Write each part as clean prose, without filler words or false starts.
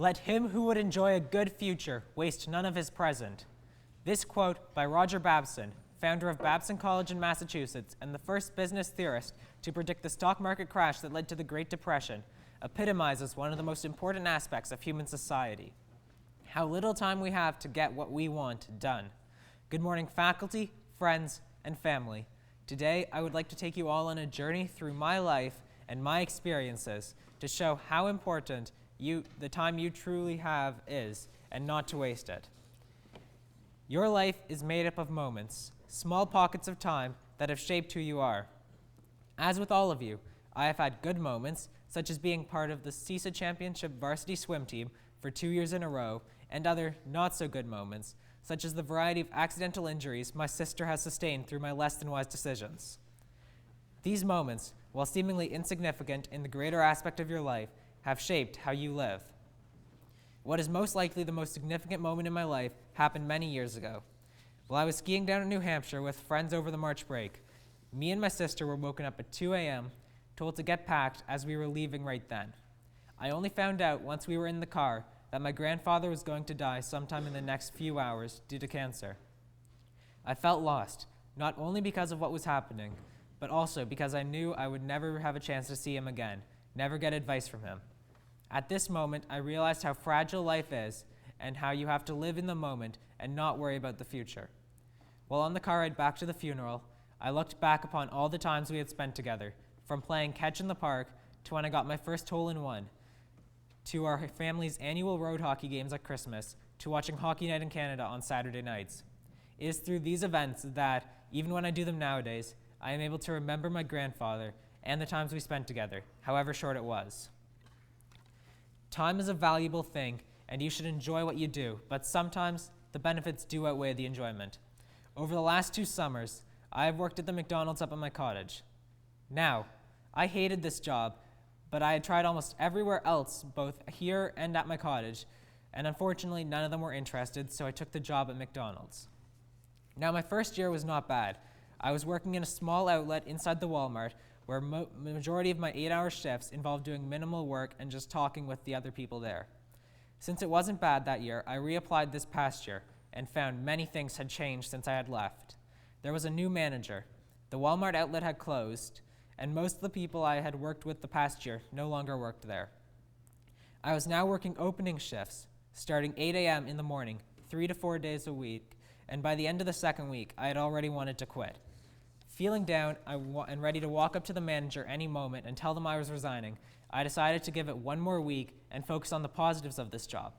Let him who would enjoy a good future waste none of his present. This quote by Roger Babson, founder of Babson College in Massachusetts and the first business theorist to predict the stock market crash that led to the Great Depression, epitomizes one of the most important aspects of human society: how little time we have to get what we want done. Good morning, faculty, friends, and family. Today, I would like to take you all on a journey through my life and my experiences to show how important the time you truly have is, and not to waste it. Your life is made up of moments, small pockets of time that have shaped who you are. As with all of you, I have had good moments, such as being part of the CISA Championship varsity swim team for 2 years in a row, and other not-so-good moments, such as the variety of accidental injuries my sister has sustained through my less-than-wise decisions. These moments, while seemingly insignificant in the greater aspect of your life, have shaped how you live. What is most likely the most significant moment in my life happened many years ago. While I was skiing down in New Hampshire with friends over the March break, me and my sister were woken up at 2 a.m., told to get packed as we were leaving right then. I only found out once we were in the car that my grandfather was going to die sometime in the next few hours due to cancer. I felt lost, not only because of what was happening, but also because I knew I would never have a chance to see him again, never get advice from him. At this moment, I realized how fragile life is and how you have to live in the moment and not worry about the future. While on the car ride back to the funeral, I looked back upon all the times we had spent together, from playing catch in the park to when I got my first hole-in-one, to our family's annual road hockey games at Christmas, to watching Hockey Night in Canada on Saturday nights. It is through these events that, even when I do them nowadays, I am able to remember my grandfather and the times we spent together, however short it was. Time is a valuable thing, and you should enjoy what you do, but sometimes the benefits do outweigh the enjoyment. Over the last 2 summers, I have worked at the McDonald's up at my cottage. Now, I hated this job, but I had tried almost everywhere else, both here and at my cottage, and unfortunately none of them were interested, so I took the job at McDonald's. Now, my first year was not bad. I was working in a small outlet inside the Walmart, where the majority of my 8-hour shifts involved doing minimal work and just talking with the other people there. Since it wasn't bad that year, I reapplied this past year and found many things had changed since I had left. There was a new manager, the Walmart outlet had closed, and most of the people I had worked with the past year no longer worked there. I was now working opening shifts, starting 8 a.m. in the morning, 3 to 4 days a week, and by the end of the second week, I had already wanted to quit. Feeling down and ready to walk up to the manager any moment and tell them I was resigning, I decided to give it 1 more week and focus on the positives of this job.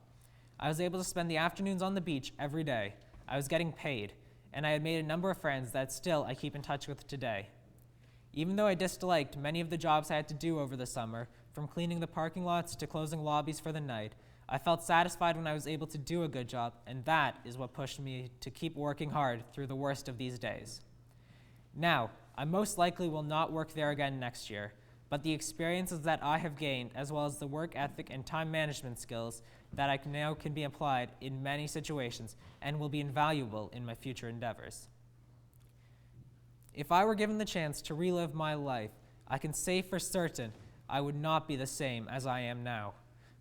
I was able to spend the afternoons on the beach every day. I was getting paid, and I had made a number of friends that still I keep in touch with today. Even though I disliked many of the jobs I had to do over the summer, from cleaning the parking lots to closing lobbies for the night, I felt satisfied when I was able to do a good job, and that is what pushed me to keep working hard through the worst of these days. Now, I most likely will not work there again next year, but the experiences that I have gained, as well as the work ethic and time management skills that I now can be applied in many situations and will be invaluable in my future endeavors. If I were given the chance to relive my life, I can say for certain I would not be the same as I am now.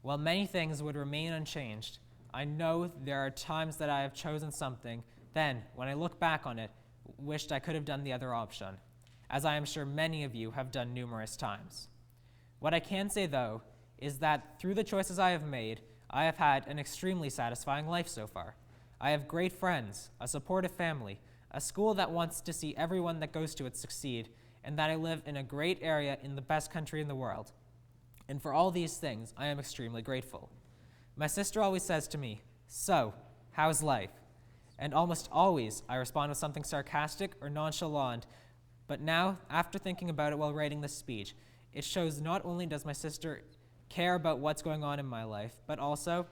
While many things would remain unchanged, I know there are times that I have chosen something, then, when I look back on it, wished I could have done the other option, as I am sure many of you have done numerous times. What I can say, though, is that through the choices I have made, I have had an extremely satisfying life so far. I have great friends, a supportive family, a school that wants to see everyone that goes to it succeed, and that I live in a great area in the best country in the world. And for all these things, I am extremely grateful. My sister always says to me, "So, how's life?" And almost always, I respond with something sarcastic or nonchalant, but now, after thinking about it while writing this speech, it shows not only does my sister care about what's going on in my life, but also,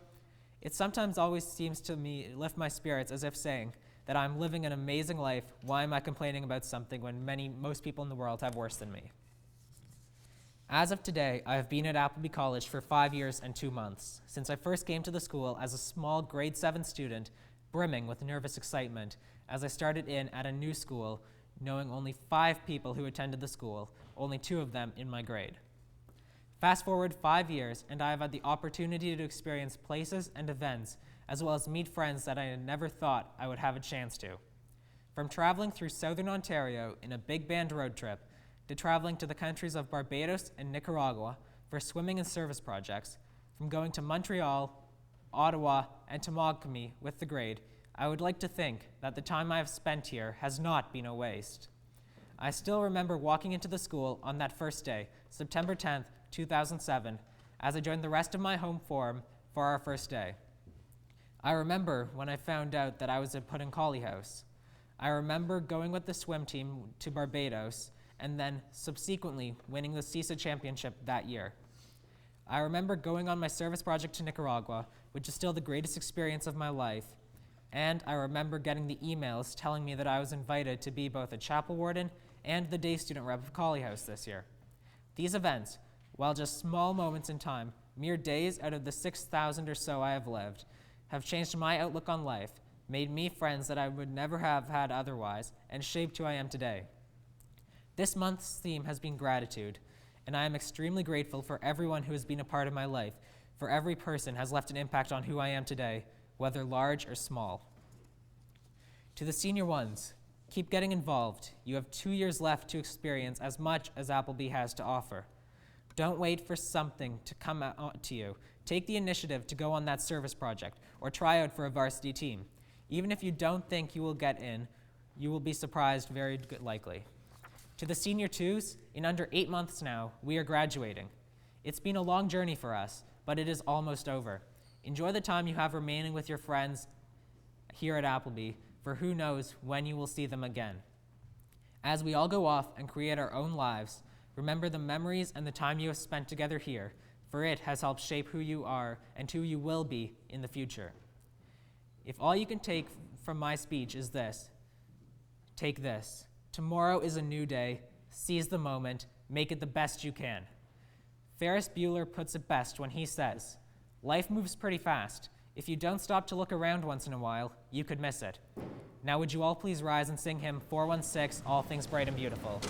it sometimes always seems to me lift my spirits as if saying that I'm living an amazing life, why am I complaining about something when most people in the world have worse than me? As of today, I have been at Appleby College for 5 years and 2 months, since I first came to the school as a small grade 7 student, brimming with nervous excitement as I started in at a new school, knowing only 5 people who attended the school, only 2 of them in my grade. Fast forward 5 years, and I have had the opportunity to experience places and events, as well as meet friends that I had never thought I would have a chance to. From traveling through southern Ontario in a big band road trip, to traveling to the countries of Barbados and Nicaragua for swimming and service projects, from going to Montreal, Ottawa, and Tamagami with the grade, I would like to think that the time I have spent here has not been a waste. I still remember walking into the school on that first day, September 10th, 2007, as I joined the rest of my home forum for our first day. I remember when I found out that I was put in Collie House. I remember going with the swim team to Barbados and then subsequently winning the CISA championship that year. I remember going on my service project to Nicaragua, which is still the greatest experience of my life, and I remember getting the emails telling me that I was invited to be both a chapel warden and the day student rep of Collie House this year. These events, while just small moments in time, mere days out of the 6,000 or so I have lived, have changed my outlook on life, made me friends that I would never have had otherwise, and shaped who I am today. This month's theme has been gratitude, and I am extremely grateful for everyone who has been a part of my life, for every person has left an impact on who I am today, whether large or small. To the senior ones, keep getting involved. You have 2 years left to experience as much as Appleby has to offer. Don't wait for something to come out to you. Take the initiative to go on that service project or try out for a varsity team. Even if you don't think you will get in, you will be surprised very likely. To the senior twos, in under 8 months now, we are graduating. It's been a long journey for us, but it is almost over. Enjoy the time you have remaining with your friends here at Appleby, for who knows when you will see them again. As we all go off and create our own lives, remember the memories and the time you have spent together here, for it has helped shape who you are and who you will be in the future. If all you can take from my speech is this, take this. Tomorrow is a new day. Seize the moment. Make it the best you can. Ferris Bueller puts it best when he says, life moves pretty fast. If you don't stop to look around once in a while, you could miss it. Now would you all please rise and sing hymn 416, All Things Bright and Beautiful.